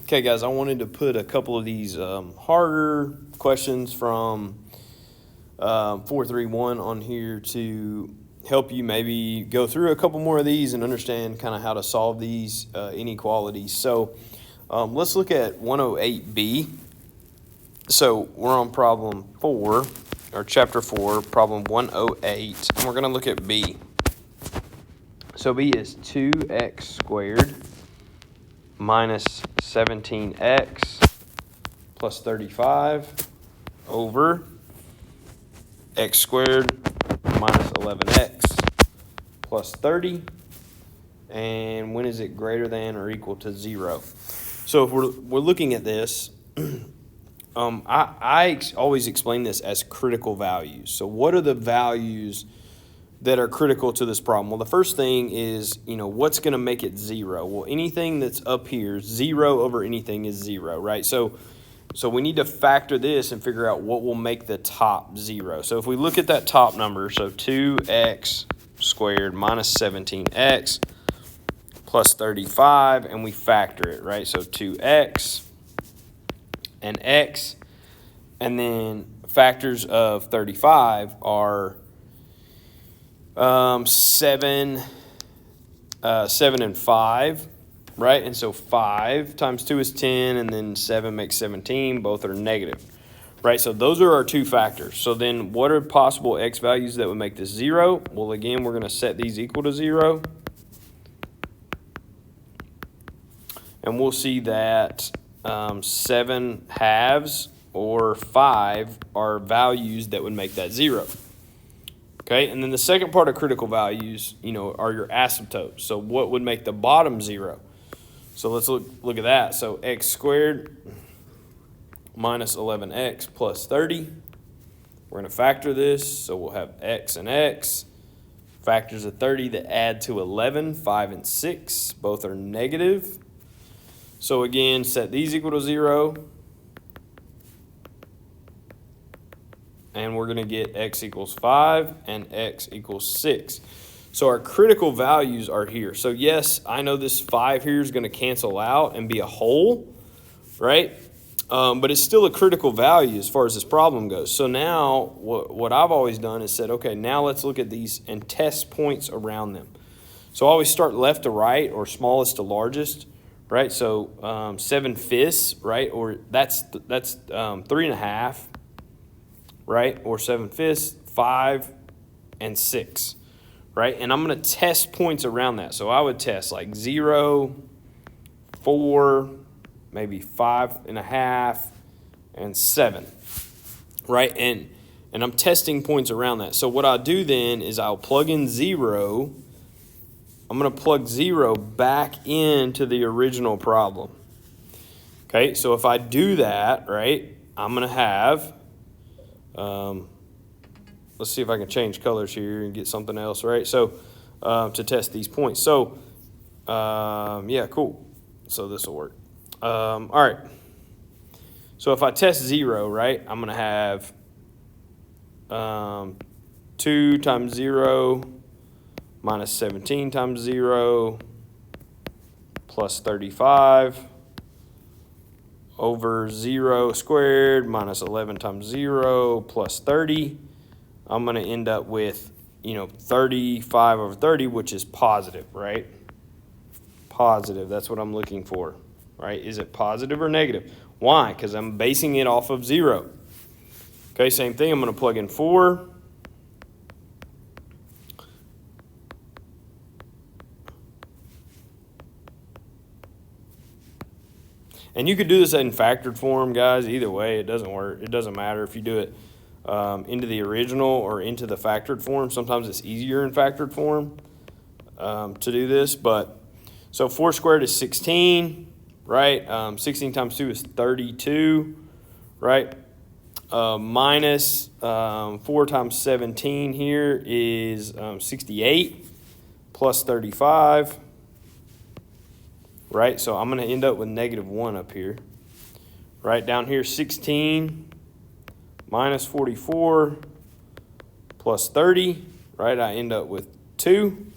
Okay, guys, I wanted to put a couple of these harder questions from 431 on here to help you maybe go through a couple more of these and understand kind of how to solve these inequalities. So let's look at 108b. So we're on problem 4, or chapter 4, problem 108, and we're going to look at b. So b is 2x squared minus 17x plus 35 over x squared minus 11x plus 30. And when is it greater than or equal to 0? So if we're looking at this, I always explain this as critical values. So what are the values that are critical to this problem? Well, the first thing is, what's going to make it 0? Well, anything that's up here, 0 over anything is 0, right? So we need to factor this and figure out what will make the top 0. So if we look at that top number, so 2x squared minus 17x plus 35, and we factor it, right? So 2x and x, and then factors of 35 are 7 and 5, right? And so 5 times 2 is 10, and then 7 makes 17. Both are negative, right? So those are our two factors. So then what are possible x values that would make this 0? Well, again, we're going to set these equal to 0. And we'll see that 7 halves or 5 are values that would make that 0. Okay, and then the second part of critical values, are your asymptotes. So what would make the bottom 0? So let's look at that. So x squared minus 11x plus 30. We're going to factor this, so we'll have x and x. Factors of 30 that add to 11, 5 and 6. Both are negative. So again, set these equal to 0. And we're going to get x equals 5 and x equals 6. So our critical values are here. So yes, I know this 5 here is going to cancel out and be a whole, right? But it's still a critical value as far as this problem goes. So now what I've always done is said, okay, now let's look at these and test points around them. So I always start left to right, or smallest to largest, right? So 7/5, right? Or that's 3.5. Right? Or 7/5, 5 and 6, right? And I'm going to test points around that. So I would test like 0, 4, maybe 5.5, and 7, right? And I'm testing points around that. So what I'll do then is I'll plug in 0. I'm going to plug 0 back into the original problem. Okay, so if I do that, right, I'm going to have... let's see if I can change colors here and get something else, right? So to test these points. So yeah, cool. So this will work. All right. So if I test 0, right, I'm going to have 2 times 0 minus 17 times 0 plus 35 over 0 squared minus 11 times 0 plus 30. I'm going to end up with, 35 over 30, which is positive, right? Positive, that's what I'm looking for, right? Is it positive or negative? Why? Because I'm basing it off of 0. Okay, same thing. I'm going to plug in 4. And you could do this in factored form, guys. Either way, it doesn't work. It doesn't matter if you do it into the original or into the factored form. Sometimes it's easier in factored form to do this. But so 4 squared is 16, right? 16 times 2 is 32, right? Minus 4 times 17 here is 68 plus 35. Right, so I'm going to end up with -1 up here. Right down here, 16 minus 44 plus 30. Right, I end up with 2,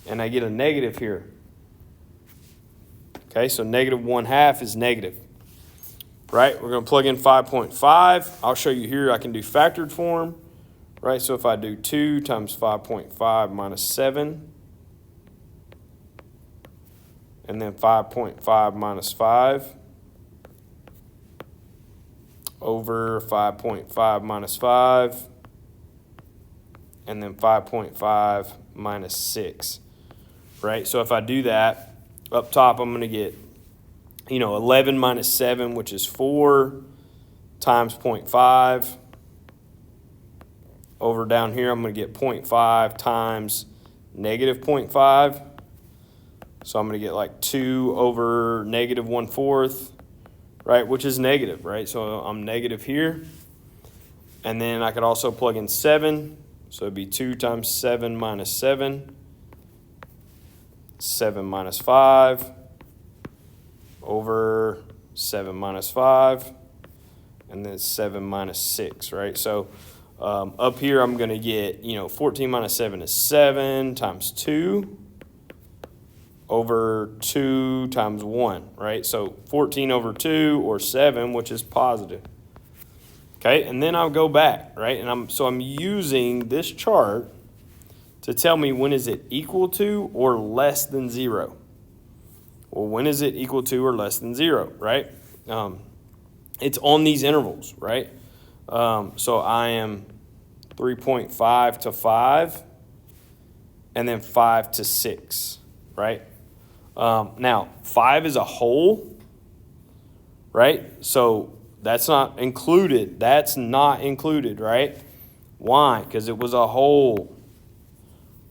and I get a negative here. Okay, so negative 1/2 is negative. Right, we're going to plug in 5.5. I'll show you here I can do factored form. Right, so if I do 2 times 5.5 minus 7, and then 5.5 minus 5, over 5.5 minus 5, and then 5.5 minus 6. Right, so if I do that, up top I'm going to get 11 minus 7, which is 4, times 0.5. Over down here, I'm going to get 0.5 times negative 0.5. So I'm going to get like 2 over negative 1/4, right, which is negative, right? So I'm negative here. And then I could also plug in 7. So it'd be 2 times 7 minus 7. 7 minus 5. Over 7 minus 5, and then 7 minus 6, right? So up here I'm going to get, 14 minus 7 is 7 times 2 over 2 times 1, right? So 14 over 2 or 7, which is positive. Okay, and then I'll go back, right? And I'm using this chart to tell me when is it equal to or less than 0. Well, when is it equal to or less than 0, right? It's on these intervals, right? So I am 3.5 to 5, and then 5 to 6, right? Now, 5 is a whole, right? So that's not included. That's not included, right? Why? Because it was a whole,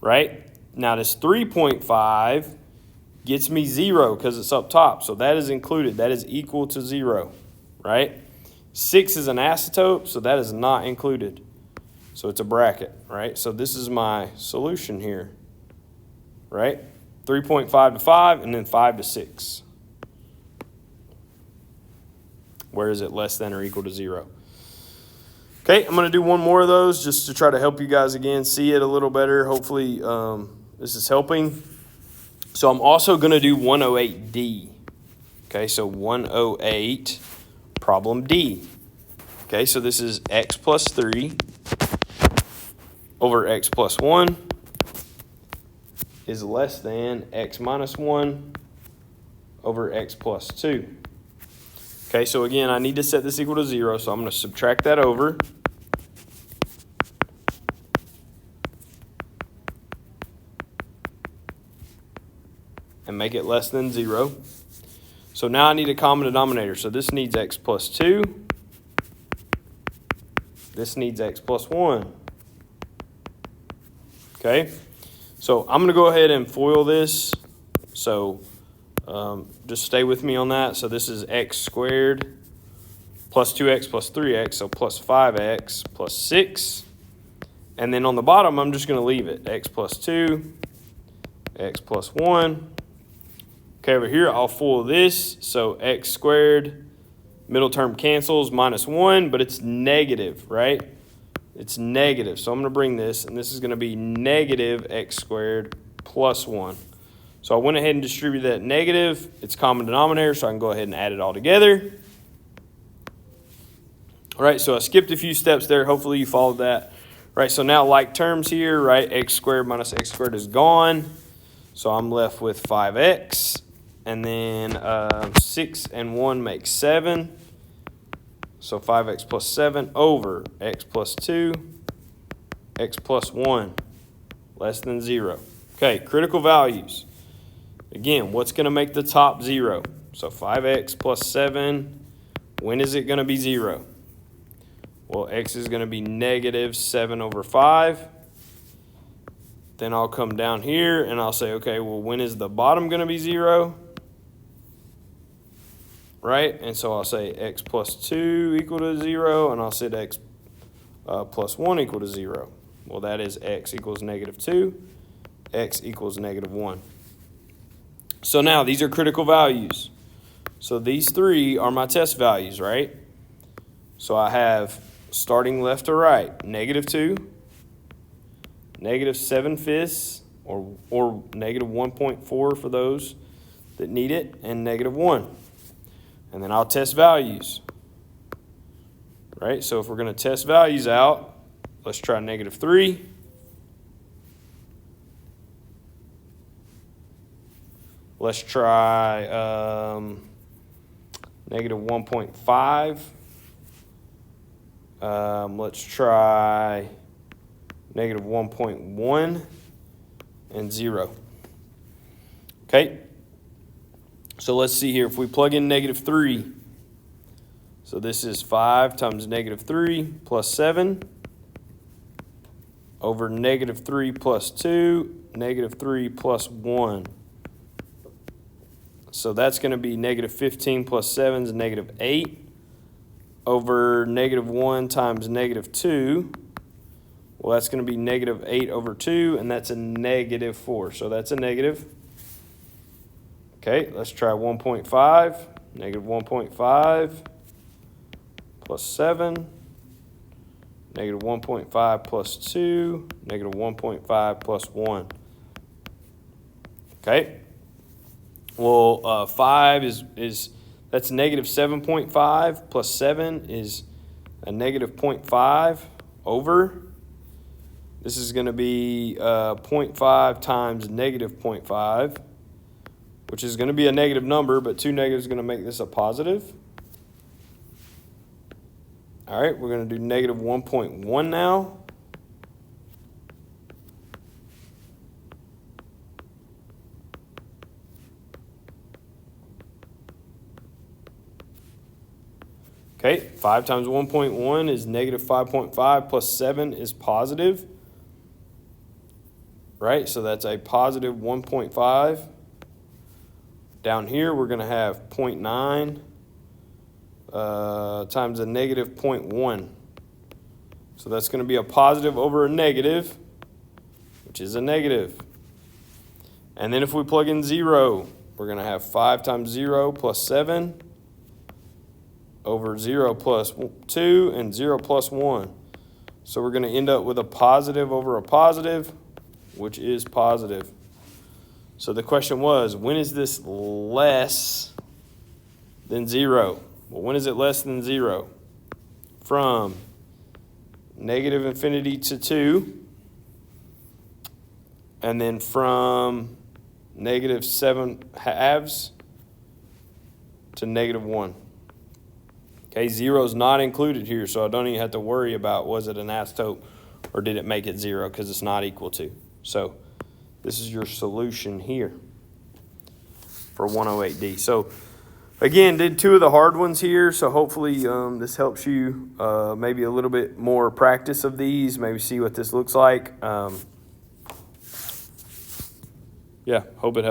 right? Now, this 3.5 gets me 0 because it's up top. So that is included. That is equal to 0, right? 6 is an asymptote, so that is not included. So it's a bracket, right? So this is my solution here, right? 3.5 to 5, and then 5 to 6. Where is it less than or equal to 0? Okay, I'm going to do one more of those just to try to help you guys again see it a little better. Hopefully this is helping. So I'm also going to do 108D. Okay, so 108, problem D. Okay, so this is x plus 3 over x plus 1 is less than x minus 1 over x plus 2. Okay, so again, I need to set this equal to 0, so I'm going to subtract that over. And make it less than 0. So now I need a common denominator. So this needs x plus 2. This needs x plus 1. Okay, so I'm going to go ahead and FOIL this. So just stay with me on that. So this is x squared plus 2x plus 3x, so plus 5x plus 6. And then on the bottom, I'm just going to leave it. X plus 2, x plus 1. Okay, over here, I'll FOIL this. So x squared, middle term cancels, minus 1, but it's negative, right? It's negative. So I'm going to bring this, and this is going to be negative x squared plus 1. So I went ahead and distributed that negative. It's common denominator, so I can go ahead and add it all together. All right, so I skipped a few steps there. Hopefully you followed that. Right, so now like terms here, right, x squared minus x squared is gone. So I'm left with 5x. And then 6 and 1 makes 7. So 5x plus 7 over x plus 2, x plus 1, less than 0. Okay, critical values. Again, what's going to make the top 0? So 5x plus 7, when is it going to be 0? Well, x is going to be negative 7 over 5. Then I'll come down here and I'll say, okay, well, when is the bottom going to be 0? Right? And so I'll say x plus 2 equal to 0, and I'll set x plus 1 equal to 0. Well, that is x equals negative 2, x equals negative 1. So now these are critical values. So these three are my test values, right? So I have, starting left to right, negative 2, negative 7/5, or negative 1.4 for those that need it, and -1. And then I'll test values. Right? So if we're going to test values out, let's try -3. Let's try -1.5. Let's try -1.1 and 0. Okay, so let's see here. If we plug in -3, so this is 5 times -3 plus 7 over -3 plus 2, -3 plus 1. So that's going to be -15 plus 7 is -8 over -1 times -2. Well, that's going to be -8 over 2, and that's a -4. So that's a negative. Okay, let's try 1.5. -1.5 plus 7. -1.5 plus 2. -1.5 plus 1. Okay. Well, 5 is that's -7.5 plus 7 is a -0.5 over. This is going to be 0.5 times -0.5, which is going to be a negative number, but 2 negatives is going to make this a positive. All right, we're going to do -1.1 now. Okay, 5 times 1.1 is -5.5 plus 7 is positive. Right, so that's a positive 1.5. Down here, we're going to have 0.9 times a -0.1. So that's going to be a positive over a negative, which is a negative. And then if we plug in 0, we're going to have 5 times 0 plus 7 over 0 plus 2 and 0 plus 1. So we're going to end up with a positive over a positive, which is positive. So the question was, when is this less than 0? Well, when is it less than 0? From -infinity to 2, and then from -7/2 to -1. Okay, 0 is not included here, so I don't even have to worry about was it an asymptote or did it make it 0, because it's not equal to. So this is your solution here for 108D. So again, did 2 of the hard ones here, so hopefully this helps you maybe a little bit more practice of these, maybe see what this looks like. Yeah, hope it helps.